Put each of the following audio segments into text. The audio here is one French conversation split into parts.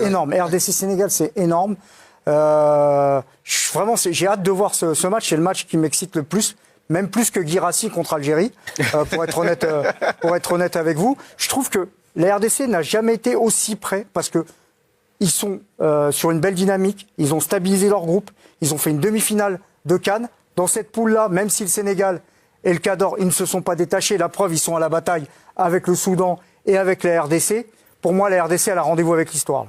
énorme. RDC-Sénégal, c'est énorme. Vraiment, j'ai hâte de voir ce match. C'est le match qui m'excite le plus, même plus que Guirassy contre Algérie, pour être honnête avec vous. Je trouve que la RDC n'a jamais été aussi près parce que ils sont sur une belle dynamique. Ils ont stabilisé leur groupe. Ils ont fait une demi-finale de CAN. Dans cette poule-là, même si le Sénégal et le Cador, ils ne se sont pas détachés. La preuve, ils sont à la bataille avec le Soudan et avec la RDC. Pour moi, la RDC, elle a rendez-vous avec l'histoire.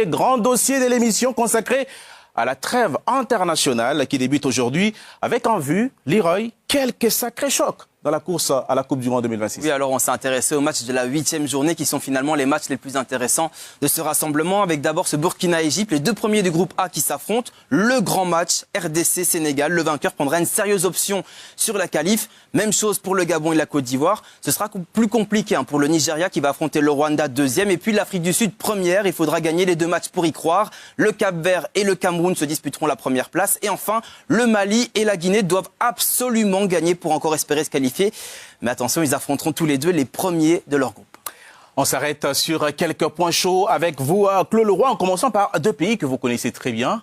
Grand dossier de l'émission consacré à la trêve internationale qui débute aujourd'hui avec en vue, Leroy, quelques sacrés chocs dans la course à la Coupe du Monde 2026. Oui, alors on s'est intéressé aux matchs de la 8e journée qui sont finalement les matchs les plus intéressants de ce rassemblement avec d'abord ce Burkina-Égypte, les deux premiers du groupe A qui s'affrontent, le grand match RDC-Sénégal, le vainqueur prendra une sérieuse option sur la qualif, même chose pour le Gabon et la Côte d'Ivoire, ce sera plus compliqué pour le Nigeria qui va affronter le Rwanda 2e et puis l'Afrique du Sud 1re, il faudra gagner les deux matchs pour y croire, le Cap-Vert et le Cameroun se disputeront la première place et enfin le Mali et la Guinée doivent absolument gagner pour encore espérer se qualifier. Mais attention, ils affronteront tous les deux les premiers de leur groupe. On s'arrête sur quelques points chauds avec vous, Claude Leroy, en commençant par deux pays que vous connaissez très bien.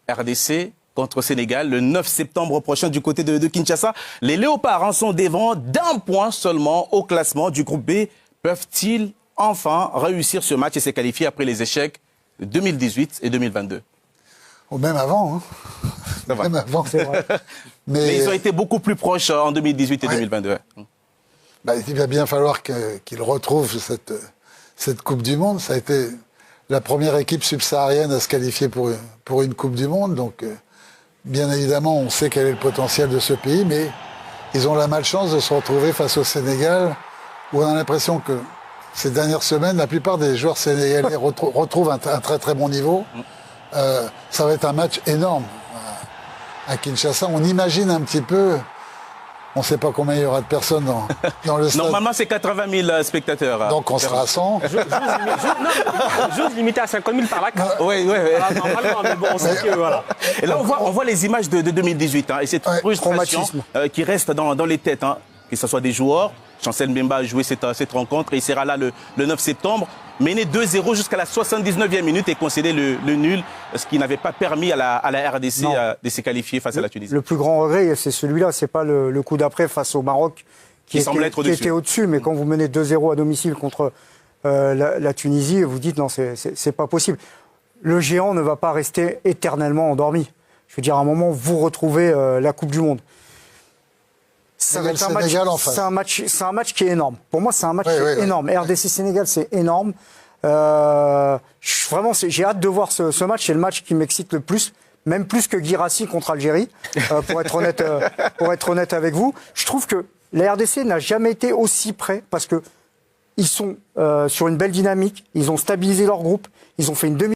RDC contre Sénégal, le 9 septembre prochain du côté de Kinshasa. Les Léopards sont devant d'un point seulement au classement du groupe B. Peuvent-ils enfin réussir ce match et se qualifier après les échecs de 2018 et 2022 ? Ou même avant, hein. Même avant, c'est vrai. Mais ils ont été beaucoup plus proches en 2018 et 2022. Il va bien falloir qu'ils retrouvent cette Coupe du Monde. Ça a été la première équipe subsaharienne à se qualifier pour une Coupe du Monde. Donc, bien évidemment, on sait quel est le potentiel de ce pays, mais ils ont la malchance de se retrouver face au Sénégal, où on a l'impression que ces dernières semaines, la plupart des joueurs sénégalais retrouvent un très très bon niveau. Ça va être un match énorme à Kinshasa. On imagine un petit peu, on ne sait pas combien il y aura de personnes dans le stade. Normalement, c'est 80 000 spectateurs. Donc on sera à 100. Juste limité à 50 000 par là. Oui. Normalement, mais bon, on sait que voilà. Et là, on voit les images de 2018 et cette frustration qui reste dans les têtes, que ce soit des joueurs. Chancel Mbemba a joué cette rencontre et il sera là le 9 septembre. Mené 2-0 jusqu'à la 79e minute et concédé le nul, ce qui n'avait pas permis à la RDC de se qualifier face à la Tunisie. Le plus grand regret, c'est celui-là, c'est pas le coup d'après face au Maroc qui était au-dessus. Mais quand vous menez 2-0 à domicile contre la Tunisie, vous dites non, c'est pas possible. Le géant ne va pas rester éternellement endormi. Je veux dire, à un moment, vous retrouvez la Coupe du Monde. C'est un match qui est énorme. Pour moi, c'est un match énorme. RDC-Sénégal, c'est énorme. Vraiment, j'ai hâte de voir ce match. C'est le match qui m'excite le plus, même plus que Guirassy contre Algérie, pour être honnête avec vous. Je trouve que la RDC n'a jamais été aussi près parce que ils sont sur une belle dynamique. Ils ont stabilisé leur groupe. Ils ont fait une demi